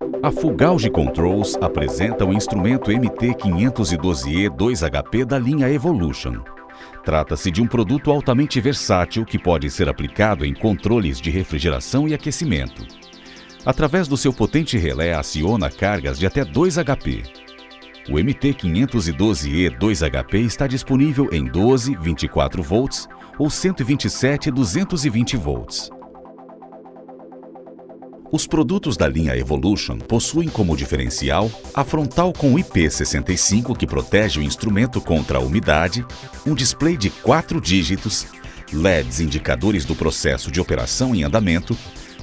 A Fugauge Controls apresenta o instrumento MT512E 2HP da linha Evolution. Trata-se de um produto altamente versátil que pode ser aplicado em controles de refrigeração e aquecimento. Através do seu potente relé, aciona cargas de até 2 HP. O MT512E 2HP está disponível em 12, 24 volts ou 127 e 220 volts. Os produtos da linha Evolution possuem como diferencial a frontal com IP65 que protege o instrumento contra a umidade, um display de 4 dígitos, LEDs indicadores do processo de operação em andamento,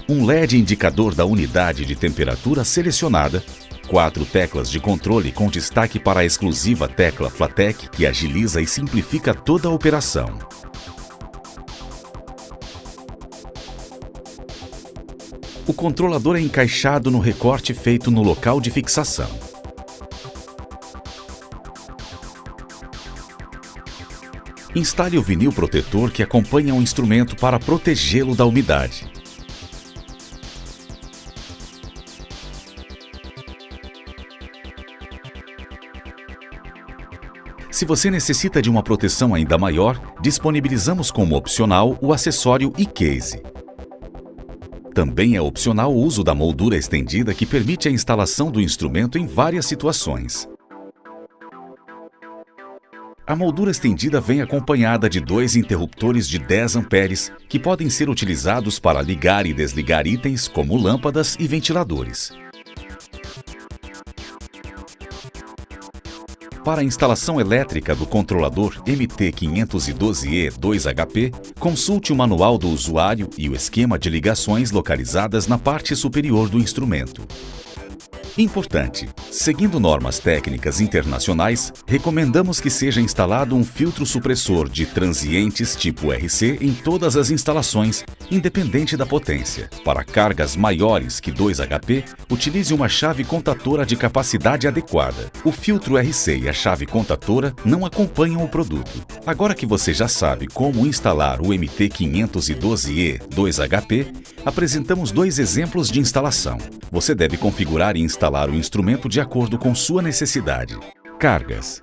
um LED indicador da unidade de temperatura selecionada, 4 teclas de controle com destaque para a exclusiva tecla Flatec que agiliza e simplifica toda a operação. O controlador é encaixado no recorte feito no local de fixação. Instale o vinil protetor que acompanha o instrumento para protegê-lo da umidade. Se você necessita de uma proteção ainda maior, disponibilizamos como opcional o acessório e-case. Também é opcional o uso da moldura estendida que permite a instalação do instrumento em várias situações. A moldura estendida vem acompanhada de 2 interruptores de 10 amperes que podem ser utilizados para ligar e desligar itens como lâmpadas e ventiladores. Para a instalação elétrica do controlador MT512E 2HP, consulte o manual do usuário e o esquema de ligações localizadas na parte superior do instrumento. Importante: seguindo normas técnicas internacionais, recomendamos que seja instalado um filtro supressor de transientes tipo RC em todas as instalações, independente da potência. Para cargas maiores que 2 HP, utilize uma chave contatora de capacidade adequada. O filtro RC e a chave contatora não acompanham o produto. Agora que você já sabe como instalar o MT512E 2HP, apresentamos 2 exemplos de instalação. Você deve configurar e instalar o instrumento de acordo com sua necessidade. Cargas.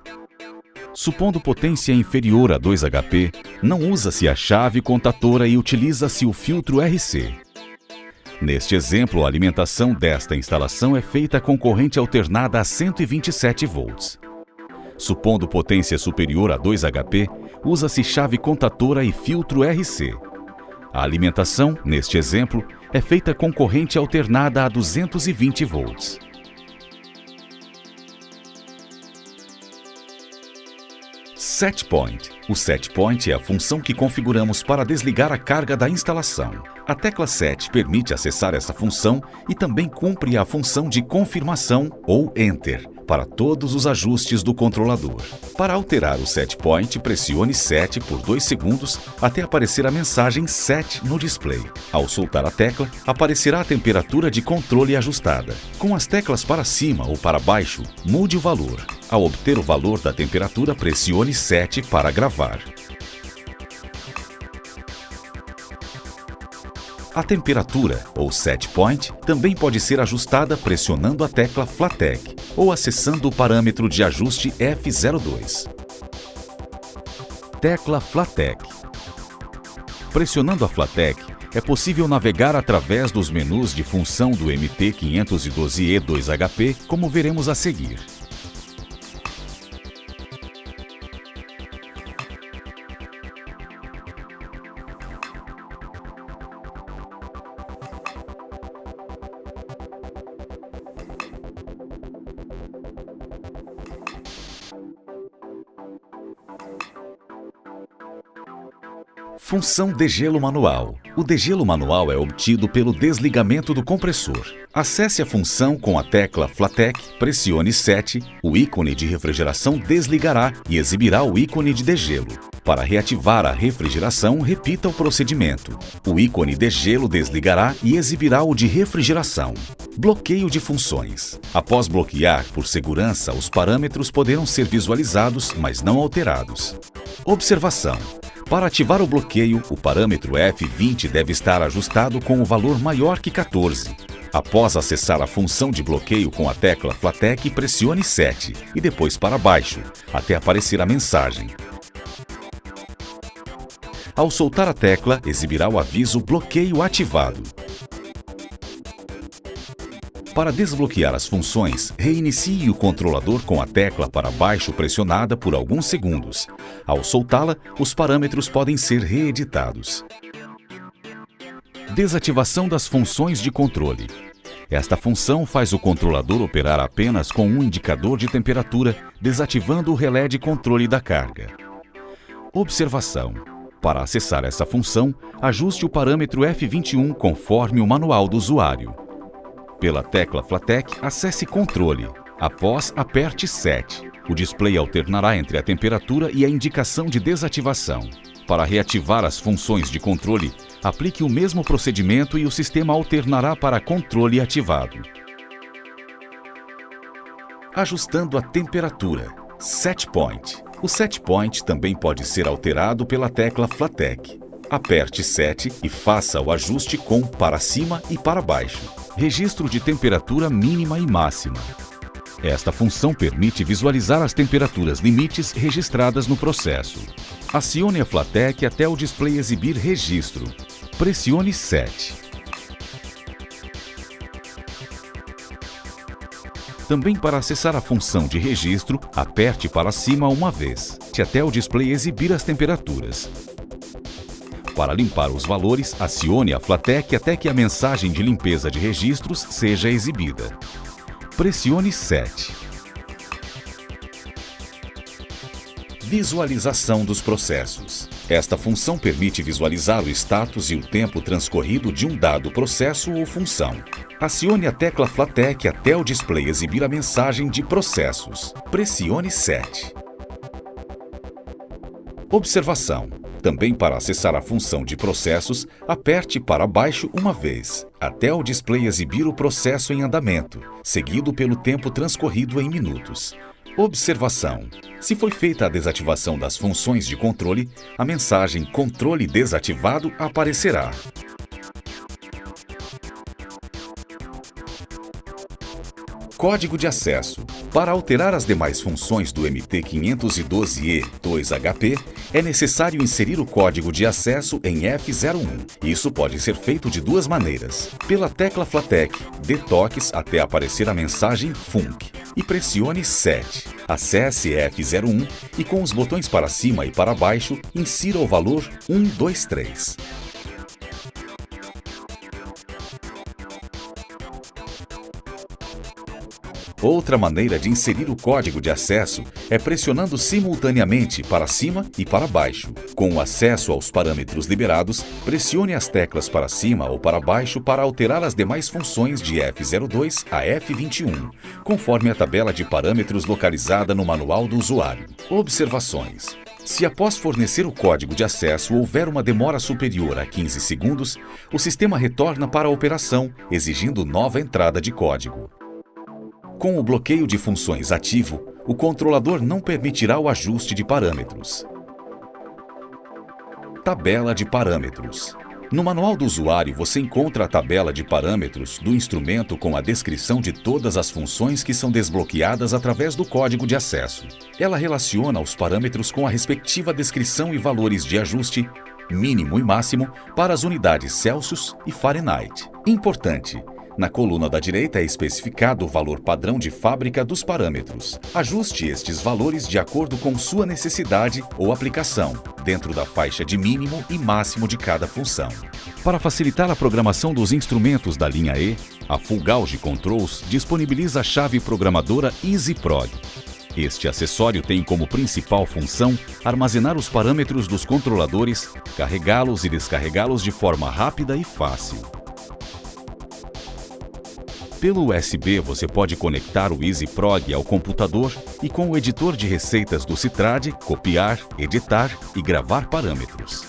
Supondo potência inferior a 2 HP, não usa-se a chave contatora e utiliza-se o filtro RC. Neste exemplo, a alimentação desta instalação é feita com corrente alternada a 127 volts. Supondo potência superior a 2 HP, usa-se chave contatora e filtro RC. A alimentação, neste exemplo, é feita com corrente alternada a 220 volts. Set Point. O Set Point é a função que configuramos para desligar a carga da instalação. A tecla Set permite acessar essa função e também cumpre a função de confirmação ou Enter para todos os ajustes do controlador. Para alterar o Set Point, pressione Set por 2 segundos até aparecer a mensagem Set no display. Ao soltar a tecla, aparecerá a temperatura de controle ajustada. Com as teclas para cima ou para baixo, mude o valor. Ao obter o valor da temperatura, pressione Set para gravar. A temperatura, ou Set Point, também pode ser ajustada pressionando a tecla Flatec ou acessando o parâmetro de ajuste F02. Tecla Flatec. Pressionando a Flatec, é possível navegar através dos menus de função do MT512E 2HP, como veremos a seguir. Função degelo manual. O degelo manual é obtido pelo desligamento do compressor. Acesse a função com a tecla Flatec, pressione Set, o ícone de refrigeração desligará e exibirá o ícone de degelo. Para reativar a refrigeração, repita o procedimento. O ícone degelo desligará e exibirá o de refrigeração. Bloqueio de funções. Após bloquear, por segurança, os parâmetros poderão ser visualizados, mas não alterados. Observação. Para ativar o bloqueio, o parâmetro F20 deve estar ajustado com o valor maior que 14. Após acessar a função de bloqueio com a tecla Flatec, pressione 7 e depois para baixo, até aparecer a mensagem. Ao soltar a tecla, exibirá o aviso Bloqueio ativado. Para desbloquear as funções, reinicie o controlador com a tecla para baixo pressionada por alguns segundos. Ao soltá-la, os parâmetros podem ser reeditados. Desativação das funções de controle. Esta função faz o controlador operar apenas com um indicador de temperatura, desativando o relé de controle da carga. Observação. Para acessar essa função, ajuste o parâmetro F21 conforme o manual do usuário. Pela tecla Flatec, acesse Controle. Após, aperte 7. O display alternará entre a temperatura e a indicação de desativação. Para reativar as funções de controle, aplique o mesmo procedimento e o sistema alternará para controle ativado. Ajustando a temperatura. Set Point. O Set Point também pode ser alterado pela tecla Flatec. Aperte 7 e faça o ajuste com para cima e para baixo. Registro de temperatura mínima e máxima. Esta função permite visualizar as temperaturas limites registradas no processo. Acione a Flatec até o display exibir registro. Pressione 7. Também para acessar a função de registro, aperte para cima uma vez, até o display exibir as temperaturas. Para limpar os valores, acione a Flatec até que a mensagem de limpeza de registros seja exibida. Pressione 7. Visualização dos processos. Esta função permite visualizar o status e o tempo transcorrido de um dado processo ou função. Acione a tecla Flatec até o display exibir a mensagem de processos. Pressione 7. Observação. Também para acessar a função de processos, aperte para baixo uma vez, até o display exibir o processo em andamento, seguido pelo tempo transcorrido em minutos. Observação. Se foi feita a desativação das funções de controle, a mensagem Controle desativado aparecerá. Código de acesso. Para alterar as demais funções do MT512E2HP, é necessário inserir o código de acesso em F01. Isso pode ser feito de duas maneiras. Pela tecla Flatec, dê toques até aparecer a mensagem Func e pressione 7. Acesse F01 e com os botões para cima e para baixo, insira o valor 123. Outra maneira de inserir o código de acesso é pressionando simultaneamente para cima e para baixo. Com o acesso aos parâmetros liberados, pressione as teclas para cima ou para baixo para alterar as demais funções de F02 a F21, conforme a tabela de parâmetros localizada no manual do usuário. Observações. Se após fornecer o código de acesso houver uma demora superior a 15 segundos, o sistema retorna para a operação, exigindo nova entrada de código. Com o bloqueio de funções ativo, o controlador não permitirá o ajuste de parâmetros. Tabela de parâmetros. No manual do usuário, você encontra a tabela de parâmetros do instrumento com a descrição de todas as funções que são desbloqueadas através do código de acesso. Ela relaciona os parâmetros com a respectiva descrição e valores de ajuste, mínimo e máximo, para as unidades Celsius e Fahrenheit. Importante! Na coluna da direita é especificado o valor padrão de fábrica dos parâmetros. Ajuste estes valores de acordo com sua necessidade ou aplicação, dentro da faixa de mínimo e máximo de cada função. Para facilitar a programação dos instrumentos da linha E, a Full Gauge Controls disponibiliza a chave programadora EasyProg. Este acessório tem como principal função armazenar os parâmetros dos controladores, carregá-los e descarregá-los de forma rápida e fácil. Pelo USB, você pode conectar o EasyProg ao computador e com o editor de receitas do Citrad, copiar, editar e gravar parâmetros.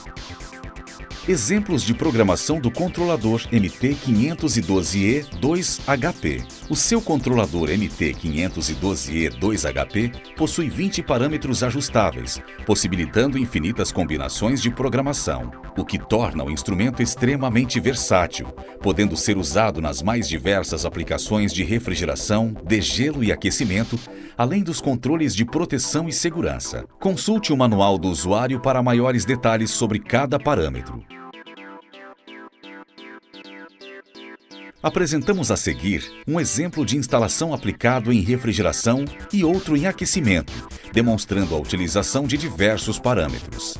Exemplos de programação do controlador MT512E2HP. O seu controlador MT512E2HP possui 20 parâmetros ajustáveis, possibilitando infinitas combinações de programação, o que torna o instrumento extremamente versátil, podendo ser usado nas mais diversas aplicações de refrigeração, degelo e aquecimento, além dos controles de proteção e segurança. Consulte o manual do usuário para maiores detalhes sobre cada parâmetro. Apresentamos a seguir um exemplo de instalação aplicado em refrigeração e outro em aquecimento, demonstrando a utilização de diversos parâmetros.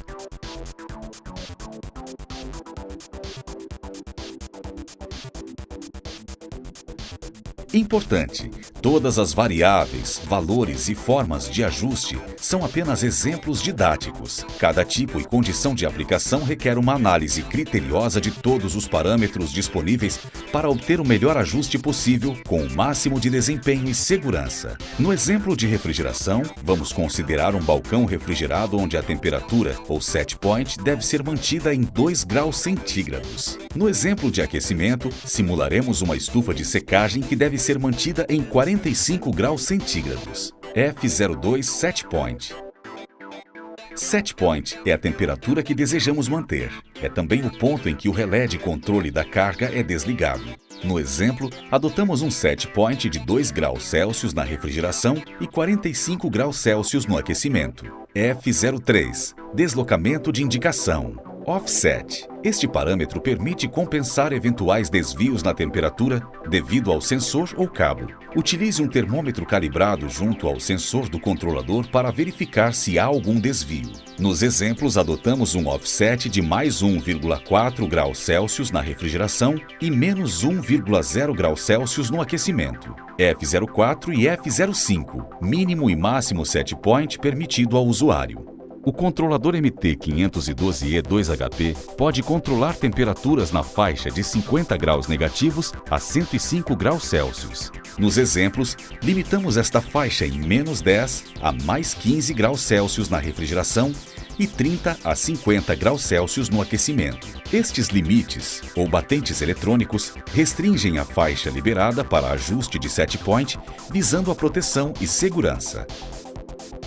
Importante: todas as variáveis, valores e formas de ajuste são apenas exemplos didáticos. Cada tipo e condição de aplicação requer uma análise criteriosa de todos os parâmetros disponíveis para obter o melhor ajuste possível com o máximo de desempenho e segurança. No exemplo de refrigeração, vamos considerar um balcão refrigerado onde a temperatura, ou set point, deve ser mantida em 2 graus centígrados. No exemplo de aquecimento, simularemos uma estufa de secagem que deve ser mantida em 45 graus centígrados. F02 Set Point. Set point é a temperatura que desejamos manter. É também o ponto em que o relé de controle da carga é desligado. No exemplo, adotamos um set point de 2 graus Celsius na refrigeração e 45 graus Celsius no aquecimento. F03 Deslocamento de indicação. Offset. Este parâmetro permite compensar eventuais desvios na temperatura devido ao sensor ou cabo. Utilize um termômetro calibrado junto ao sensor do controlador para verificar se há algum desvio. Nos exemplos, adotamos um offset de mais 1,4 graus Celsius na refrigeração e menos 1,0 graus Celsius no aquecimento. F04 e F05, mínimo e máximo set point permitido ao usuário. O controlador MT512E2HP pode controlar temperaturas na faixa de 50 graus negativos a 105 graus Celsius. Nos exemplos, limitamos esta faixa em menos 10 a mais 15 graus Celsius na refrigeração e 30 a 50 graus Celsius no aquecimento. Estes limites, ou batentes eletrônicos, restringem a faixa liberada para ajuste de set point, visando a proteção e segurança.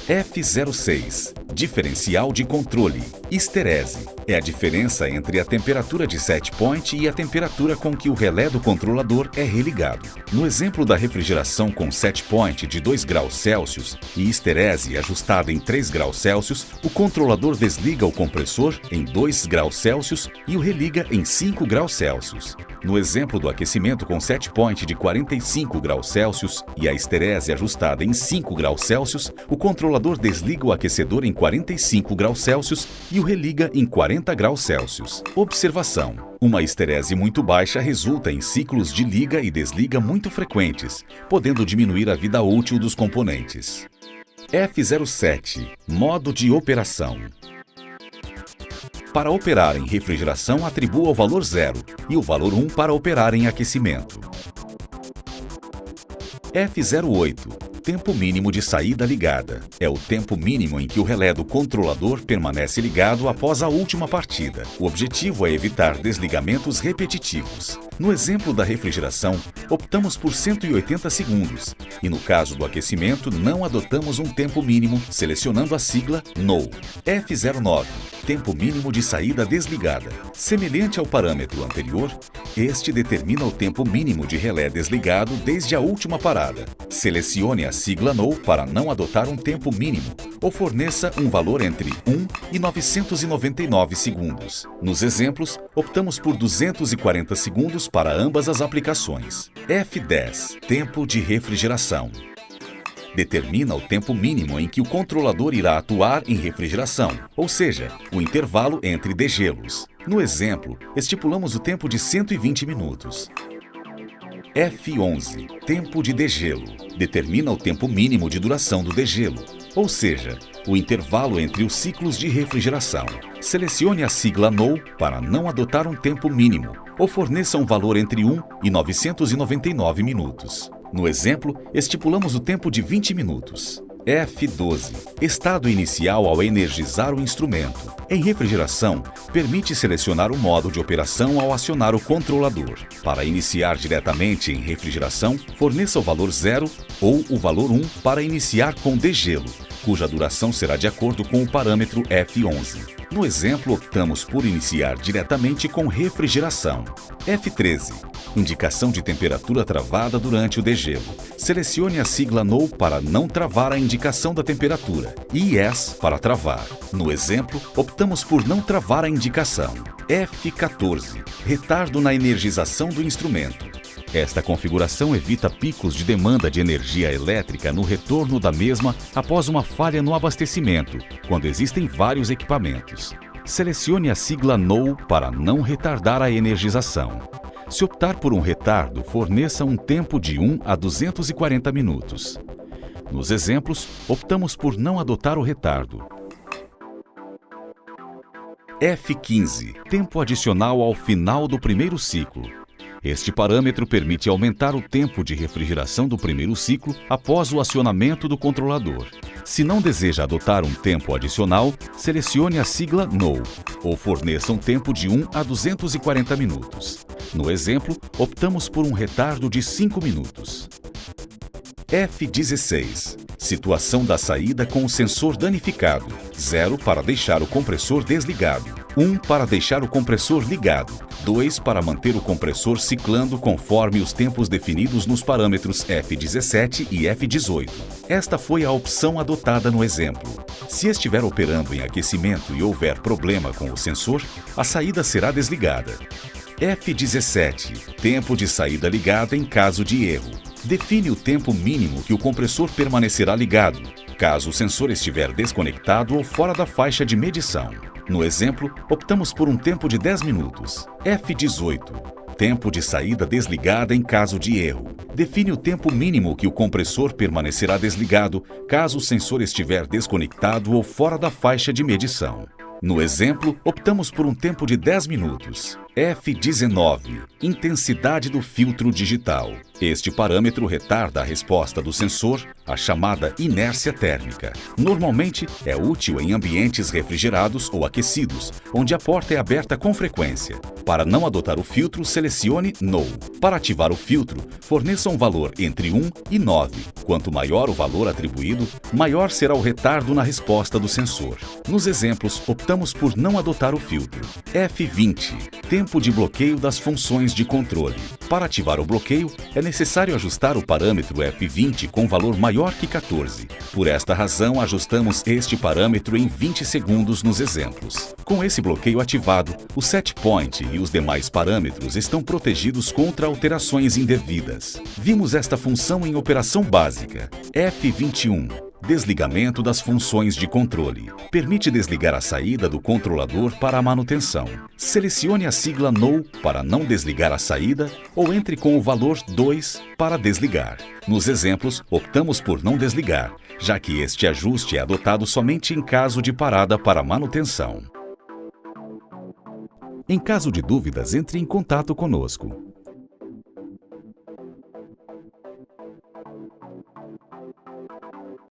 F06 Diferencial de controle. Histerese. É a diferença entre a temperatura de set point e a temperatura com que o relé do controlador é religado. No exemplo da refrigeração com set point de 2 graus Celsius e histerese ajustada em 3 graus Celsius, o controlador desliga o compressor em 2 graus Celsius e o religa em 5 graus Celsius. No exemplo do aquecimento com set point de 45 graus Celsius e a histerese ajustada em 5 graus Celsius, o controlador desliga o aquecedor em 45 graus Celsius e o religa em 40 graus Celsius. Observação: uma histerese muito baixa resulta em ciclos de liga e desliga muito frequentes, podendo diminuir a vida útil dos componentes. F07 Modo de operação. Para operar em refrigeração, atribua o valor 0 e o valor 1 para operar em aquecimento. F08 Tempo mínimo de saída ligada. É o tempo mínimo em que o relé do controlador permanece ligado após a última partida. O objetivo é evitar desligamentos repetitivos. No exemplo da refrigeração, optamos por 180 segundos e no caso do aquecimento não adotamos um tempo mínimo, selecionando a sigla NO. F09 Tempo mínimo de saída desligada. Semelhante ao parâmetro anterior, este determina o tempo mínimo de relé desligado desde a última parada. Selecione a sigla NO para não adotar um tempo mínimo ou forneça um valor entre 1 e 999 segundos. Nos exemplos, optamos por 240 segundos para ambas as aplicações. F10 Tempo de refrigeração. Determina o tempo mínimo em que o controlador irá atuar em refrigeração, ou seja, o intervalo entre degelos. No exemplo, estipulamos o tempo de 120 minutos. F11 Tempo de degelo. Determina o tempo mínimo de duração do degelo, ou seja, o intervalo entre os ciclos de refrigeração. Selecione a sigla NO para não adotar um tempo mínimo, ou forneça um valor entre 1 e 999 minutos. No exemplo, estipulamos o tempo de 20 minutos. F12. Estado inicial ao energizar o instrumento. Em refrigeração, permite selecionar o modo de operação ao acionar o controlador. Para iniciar diretamente em refrigeração, forneça o valor 0 ou o valor 1 para iniciar com degelo, cuja duração será de acordo com o parâmetro F11. No exemplo, optamos por iniciar diretamente com refrigeração. F13. Indicação de temperatura travada durante o degelo. Selecione a sigla NO para não travar a indicação da temperatura e YES para travar. No exemplo, optamos por não travar a indicação. F14. Retardo na energização do instrumento. Esta configuração evita picos de demanda de energia elétrica no retorno da mesma após uma falha no abastecimento, quando existem vários equipamentos. Selecione a sigla NO para não retardar a energização. Se optar por um retardo, forneça um tempo de 1 a 240 minutos. Nos exemplos, optamos por não adotar o retardo. F15. Tempo adicional ao final do primeiro ciclo. Este parâmetro permite aumentar o tempo de refrigeração do primeiro ciclo após o acionamento do controlador. Se não deseja adotar um tempo adicional, selecione a sigla NO ou forneça um tempo de 1 a 240 minutos. No exemplo, optamos por um retardo de 5 minutos. F16. Situação da saída com o sensor danificado. 0 para deixar o compressor desligado. 1 para deixar o compressor ligado. 2 para manter o compressor ciclando conforme os tempos definidos nos parâmetros F17 e F18. Esta foi a opção adotada no exemplo. Se estiver operando em aquecimento e houver problema com o sensor, a saída será desligada. F17. Tempo de saída ligada em caso de erro. Define o tempo mínimo que o compressor permanecerá ligado, caso o sensor estiver desconectado ou fora da faixa de medição. No exemplo, optamos por um tempo de 10 minutos. F18. Tempo de saída desligada em caso de erro. Define o tempo mínimo que o compressor permanecerá desligado, caso o sensor estiver desconectado ou fora da faixa de medição. No exemplo, optamos por um tempo de 10 minutos. F19. Intensidade do filtro digital. Este parâmetro retarda a resposta do sensor, a chamada inércia térmica. Normalmente, é útil em ambientes refrigerados ou aquecidos, onde a porta é aberta com frequência. Para não adotar o filtro, selecione NO. Para ativar o filtro, forneça um valor entre 1 e 9. Quanto maior o valor atribuído, maior será o retardo na resposta do sensor. Nos exemplos, optamos por não adotar o filtro. F20. Tempo de bloqueio das funções de controle. Para ativar o bloqueio, é necessário ajustar o parâmetro F20 com valor maior que 14. Por esta razão, ajustamos este parâmetro em 20 segundos nos exemplos. Com esse bloqueio ativado, o set point e os demais parâmetros estão protegidos contra alterações indevidas. Vimos esta função em operação básica. F21. Desligamento das funções de controle. Permite desligar a saída do controlador para a manutenção. Selecione a sigla NO para não desligar a saída ou entre com o valor 2 para desligar. Nos exemplos, optamos por não desligar, já que este ajuste é adotado somente em caso de parada para manutenção. Em caso de dúvidas, entre em contato conosco.